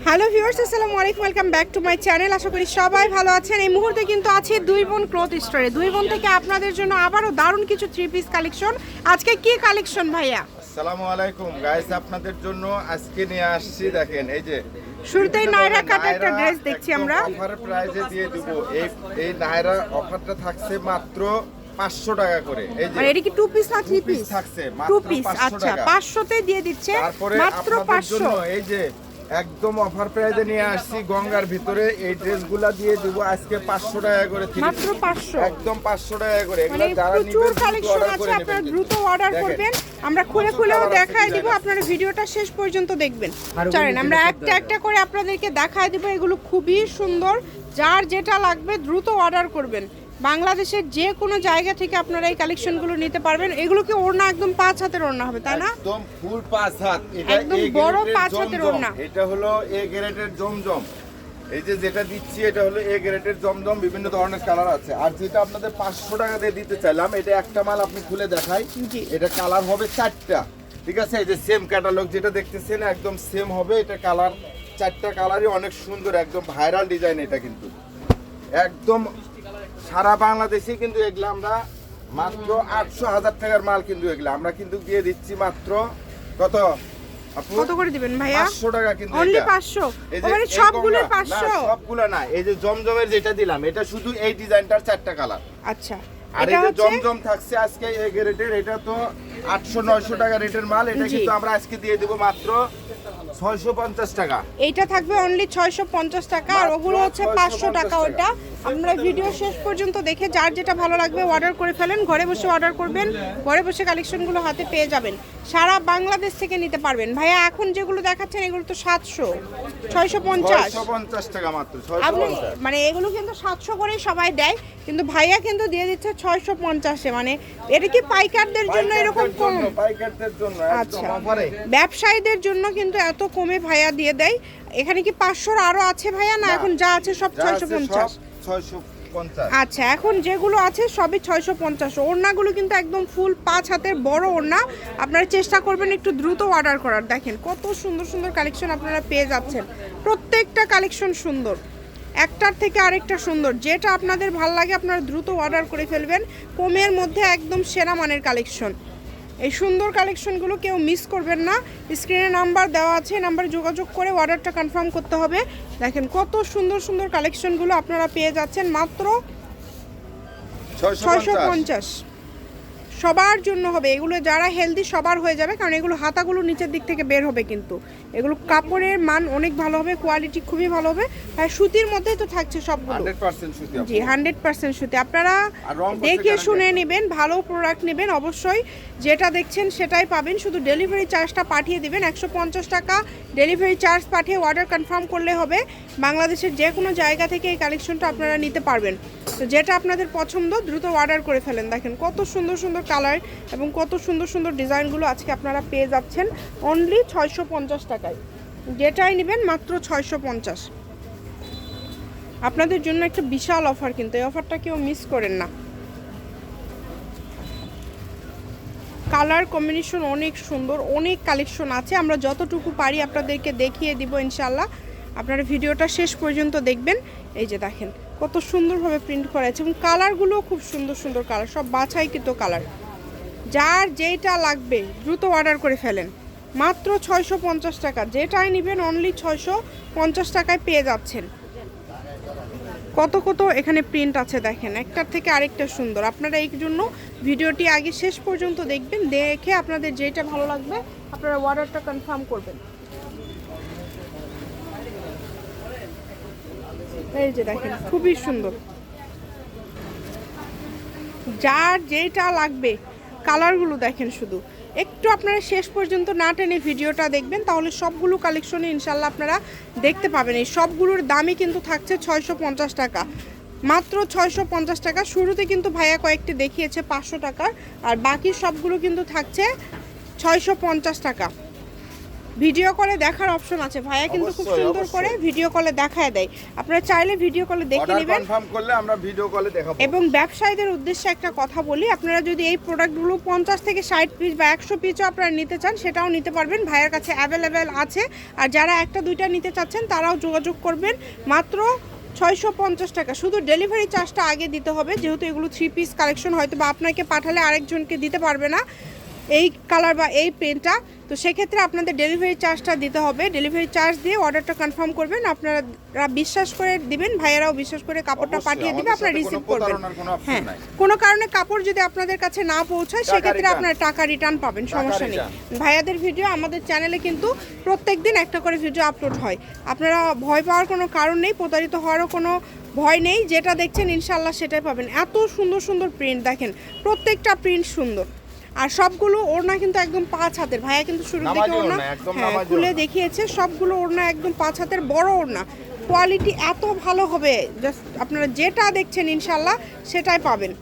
Hello viewers, আসসালামু আলাইকুম, welcome back to my channel. আশা করি সবাই ভালো আছেন। এই মুহূর্তে কিন্তু আছে দুই বোন ক্লথ স্টোরে। দুই বোন থেকে আপনাদের জন্য আবারও দারুণ কিছু থ্রি পিস কালেকশন। আজকে কি কালেকশন ভাইয়া? আসসালামু আলাইকুম গাইস, আপনাদের জন্য আজকে নিয়ে আসছি, দেখেন এই যে শুরুতেই নায়রা কাটের একটা ড্রেস দেখছি আমরা। অফার প্রাইসে দিয়ে দিব। এই নায়রা অফারটা থাকছে মাত্র 500 টাকা করে। এই যে মানে এটা কি টু পিস না থ্রি পিস? থাকছে টু মাত্র পিস। 500 আচ্ছা, টাকা। 500 তে দিয়ে দিচ্ছে তারপরে মাত্র আপনাদের জন্য 500। এই যে একদম অফার প্রাইসে নিয়ে আসছি গঙ্গার ভিতরে এই ড্রেসগুলা দিয়ে দিব আজকে 500 টাকা করে। মাত্র 500, একদম 500 টাকা করে। মানে এগুলা যারা প্রচুর নিবেন কালেকশন অর্ডার আছে, করে আপনারা নেবেন। দ্রুত অর্ডার দেখেন। করবেন। আমরা খুলে খুলেও কালার আছে, দেখায় দিব, ডিজাইন আছে। আপনারা ভিডিওটা শেষ পর্যন্ত দেখবেন। চলেন আমরা একটা একটা করে আপনাদেরকে দেখায় দিব। এগুলো খুবই সুন্দর, যার যেটা লাগবে দ্রুত অর্ডার করবেন। বাংলাদেশের যে কোনো জায়গা থেকে আপনারা এই কালেকশনগুলো নিতে পারবেন। এগুলো কি ওড়না একদম 5 হাতের ওড়না হবে, তাই না? একদম ফুল 5 হাত। এটা একদম বড় 5 হাতের ওড়না। এটা হলো এ গ্রেডের জমজম। এই যে যেটা দিচ্ছি এটা হলো এ গ্রেডের জমজম, বিভিন্ন ধরনের কালার আছে। আর যেটা আপনাদের 500 টাকা দিয়ে দিতে চাইলাম, এটা একটা মাল আপনি খুলে দেখাই। জি। এটা কালার হবে 4টা, ঠিক আছে? এই যে সেম ক্যাটালগ যেটা দেখতেছেন একদম সেম হবে। এটা কালার 4টা কালারই অনেক সুন্দর, একদম ভাইরাল ডিজাইন। এটা কিন্তু একদম সারা বাংলাদেশে কিন্তু এগুলো আমরা মাত্র 800,000 টাকার মাল, কিন্তু এগুলো আমরা কিন্তু দিয়ে দিচ্ছি মাত্র কত আপু? কত করে দিবেন ভাইয়া? 500 টাকা কিন্তু। অনলি এটা 500? এই যে মানে এই সবগুলো গঙ্গা, 500? না সবগুলো না, এই যে জমজমের যেটা দিলাম এটা শুধু এই ডিজাইনটার 4টা কালার। আচ্ছা, আর এটা এই যে হচ্ছে জমজম থাকছে আজকে এই রেটের, এটা তো 800-900 টাকা রেটের মাল। এটা জি। কিন্তু আমরা আজকে দিয়ে দেব মাত্র 650 টাকা। এইটা থাকবে অনলি 650 টাকা, আর ওগুলো হচ্ছে 500 টাকা। ওটা আমরা ভিডিও শেষ পর্যন্ত দেখে যার যেটা ভালো লাগবে অর্ডার করে ফেলেন। ঘরে বসে অর্ডার করবেন, ঘরে বসে কালেকশনগুলো হাতে পেয়ে যাবেন। সারা বাংলাদেশ থেকে নিতে পারবেন। ভাইয়া এখন যেগুলো দেখাচ্ছেন এগুলো তো 700, 650। 650 টাকা মাত্র, আপনি 650। মানে এগুলো কিন্তু 700 করেই সবাই দেয়, কিন্তু ভাইয়া কিন্তু দিয়ে দিচ্ছে 650-এ। মানে এটা কি পাইকারদের জন্য এরকম কম? পাইকারদের জন্য একদম আচ্ছা, অফারে। ব্যবসায়ীদের জন্য কিন্তু এত কমে ভাইয়া দিয়ে দেয়। এখানে কি 500 আরো আছে ভাইয়া, না এখন যা আছে সব যা আছে 650? সব 650। আচ্ছা, এখন যেগুলো আছে সবই 650। ওড়নাগুলো কিন্তু একদম ফুল 5 হাতের বড় ওড়না। আপনারা চেষ্টা করবেন একটু দ্রুত অর্ডার করার। দেখেন কত সুন্দর সুন্দর কালেকশন আপনারা পেয়ে যাচ্ছেন। প্রত্যেকটা কালেকশন সুন্দর, একটার থেকে আরেকটা সুন্দর। যেটা আপনাদের ভালো লাগে আপনারা দ্রুত অর্ডার করে ফেলবেন। কমের মধ্যে একদম সেরা মানের কালেকশন। এই সুন্দর কালেকশনগুলো কেউ মিস করবেন না। স্ক্রিনে নাম্বার দেওয়া আছে, নাম্বারে যোগাযোগ করে অর্ডারটা কনফার্ম করতে হবে। দেখেন কত সুন্দর সুন্দর কালেকশনগুলো আপনারা পেয়ে যাচ্ছেন মাত্র 650। সবার জন্য হবে এগুলো, যারা হেলদি সবার হয়ে যাবে, কারণ এগুলো হাতাগুলো নিচের দিক থেকে বের হবে। কিন্তু এগুলো কাপড়ের মান অনেক ভালো হবে, কোয়ালিটি খুবই ভালো হবে। আর সুতির মধ্যেই তো থাকছে সবগুলো। 100% সুতি আপু। জি, 100% সুতি। আপনারা আর রং কষে দেখে guarantee শুনে আছে। নেবেন, ভালো প্রোডাক্ট নেবেন। অবশ্যই যেটা দেখছেন সেটাই পাবেন, শুধু ডেলিভারি চার্জটা পাঠিয়ে দিবেন। 150 টাকা ডেলিভারি চার্জ পাঠিয়ে অর্ডার কনফার্ম করলে হবে। বাংলাদেশের যে কোনো জায়গা থেকে এই কালেকশনটা আপনারা নিতে পারবেন। তো যেটা আপনাদের পছন্দ দ্রুত অর্ডার করে ফেলেন। দেখেন কত সুন্দর সুন্দর কালার এবং কত সুন্দর সুন্দর ডিজাইনগুলো আজকে আপনারা পেয়ে যাচ্ছেন অনলি 650 টাকায়। যেটাই নেবেন মাত্র 650। আপনাদের জন্য একটা বিশাল অফার, কিন্তু এই অফারটা কেউ মিস করেন না। কালার কম্বিনেশন অনেক সুন্দর, অনেক কালেকশন আছে। আমরা যতটুকু পারি আপনাদেরকে দেখিয়ে দিব ইনশাল্লাহ। আপনারা ভিডিওটা শেষ পর্যন্ত দেখবেন। এই যে দেখেন কত সুন্দরভাবে প্রিন্ট করা আছে এবং কালারগুলো খুব সুন্দর সুন্দর কালার, সব বাছাইকৃত কালার। যার যেটা লাগবে দ্রুত অর্ডার করে ফেলেন। মাত্র 650 টাকা, যেটাই নেবেন অনলি 650 টাকায় পেয়ে যাচ্ছেন। কত কত এখানে প্রিন্ট আছে দেখেন, একটার থেকে আরেকটা সুন্দর। আপনারা এই জন্য ভিডিওটি আগে শেষ পর্যন্ত দেখবেন, দেখে আপনাদের যেটা ভালো লাগবে আপনারা অর্ডারটা কনফার্ম করবেন। এই যে দেখেন খুবই সুন্দর, যার যেটা লাগবে। কালারগুলো দেখেন, শুধু একটু আপনারা শেষ পর্যন্ত না টেনে ভিডিওটা দেখবেন, তাহলে সবগুলো কালেকশনে ইনশাল্লাহ আপনারা দেখতে পাবেন। এই সবগুলোর দামই কিন্তু থাকছে 650 টাকা, মাত্র 650 টাকা। শুরুতে কিন্তু ভাইয়া কয়েকটি দেখিয়েছে 500 টাকার, আর বাকি সবগুলো কিন্তু থাকছে 650 টাকা। ভিডিও কলে দেখার অপশন আছে, ভাইয়া কিন্তু খুব অবশ্যই, সুন্দর করে ভিডিও কলে দেখায় দেয়, আপনারা চাইলে ভিডিও কলে দেখে অর্ডার নেবেন। কনফার্ম করলে আমরা ভিডিও কলে দেখাবো। এবং ব্যবসায়ীদের উদ্দেশ্যে একটা কথা বলি, আপনারা যদি এই প্রোডাক্টগুলো 50 থেকে 60 পিস বা 100 পিসও আপনারা নিতে চান সেটাও নিতে পারবেন, ভাইয়ের কাছে অ্যাভেলেবেল আছে। আর যারা একটা দুইটা নিতে চাচ্ছেন তারাও যোগাযোগ করবেন, মাত্র 650 টাকা। শুধু ডেলিভারি চার্জটা আগে দিতে হবে, যেহেতু এগুলো 3 পিস কালেকশন, হয়তো বা আপনাকে পাঠালে আরেকজনকে দিতে পারবে না এই কালার বা এই প্রিন্টটা, তো সেক্ষেত্রে আপনাদের ডেলিভারি চার্জটা দিতে হবে। ডেলিভারি চার্জ দিয়ে অর্ডারটা কনফার্ম করবেন, আপনারা বিশ্বাস করে দিবেন, ভাইয়েরাও বিশ্বাস করে কাপড়টা অবশ্যই, পাঠিয়ে দিবে, আমাদের আপনারা সাথে রিসিভ কোনো করবেন। প্রতারণার কোনো option হ্যাঁ, নাই। কোনো কারণে কাপড় যদি আপনাদের কাছে না পৌঁছায় টাকা সেক্ষেত্রে return। আপনারা টাকা রিটার্ন পাবেন, সমস্যা নেই। return। ভাইয়াদের ভিডিও আমাদের চ্যানেলে কিন্তু প্রত্যেকদিন একটা করে ভিডিও আপলোড হয়, আপনারা ভয় পাওয়ার কোনো কারণ নেই, প্রতারিত হওয়ারও কোনো ভয় নেই। যেটা দেখছেন ইনশাল্লাহ সেটাই পাবেন। এত সুন্দর সুন্দর প্রিন্ট দেখেন, প্রত্যেকটা প্রিন্ট সুন্দর। আর সবগুলো ওড়না কিন্তু একদম 5 হাতের, ভাইয়া কিন্তু শুরু থেকে নামাজি ওড়না ওড়না, একদম হ্যাঁ নামাজি খুলে ওড়না। দেখিয়েছে, সবগুলো ওড়না একদম 5 হাতের বড় ওড়না, কোয়ালিটি এত ভালো হবে, জাস্ট আপনারা যেটা দেখছেন ইনশাল্লাহ সেটাই পাবেন।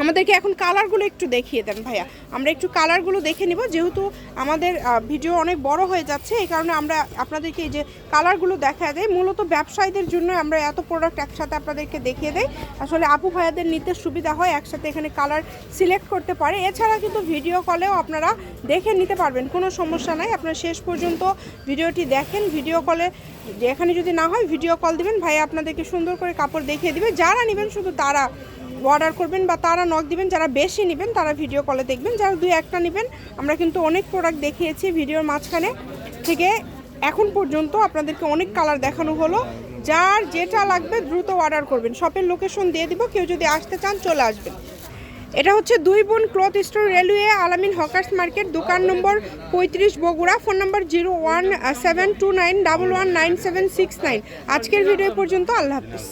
আমাদেরকে এখন কালারগুলো একটু দেখিয়ে দেন ভাইয়া, আমরা একটু কালারগুলো দেখে নিব, যেহেতু আমাদের ভিডিও অনেক বড় হয়ে যাচ্ছে, এই কারণে আমরা আপনাদেরকে এই যে কালারগুলো দেখা দেয়। মূলত ব্যবসায়ীদের জন্য আমরা এত প্রোডাক্ট একসাথে আপনাদেরকে দেখিয়ে দেই, আসলে আপু ভাইয়াদের নিতে সুবিধা হয়, একসাথে এখানে কালার সিলেক্ট করতে পারে। এছাড়া কিন্তু ভিডিও কলেও আপনারা দেখে নিতে পারবেন, কোনো সমস্যা নাই। আপনারা শেষ পর্যন্ত ভিডিওটি দেখেন, ভিডিও কলে এখানে যদি না হয় ভিডিও কল দিবেন, ভাইয়া আপনাদেরকে সুন্দর করে কাপড় দেখিয়ে দিবে। যারা নেবেন শুধু তারা অর্ডার করবেন বা তারা নক দিবেন, যারা বেশি নেবেন তারা ভিডিও কলে দেখবেন, যারা 2-1টা নেবেন। আমরা কিন্তু অনেক প্রোডাক্ট দেখিয়েছি ভিডিওর মাঝখানে থেকে এখন পর্যন্ত, আপনাদেরকে অনেক কালার দেখানো হলো। যার যেটা লাগবে দ্রুত অর্ডার করবেন, শপের লোকেশন দিয়ে দিব, কেউ যদি আসতে চান চলে আসবেন। এটা হচ্ছে 2 বোন ক্লথ স্টোর, রেলওয়ে আলামিন হকার্স মার্কেট, দোকান নম্বর 35 বগুড়া, ফোন নম্বর 01729119769। আজকের ভিডিও পর্যন্ত, আল্লাহ হাফিজ।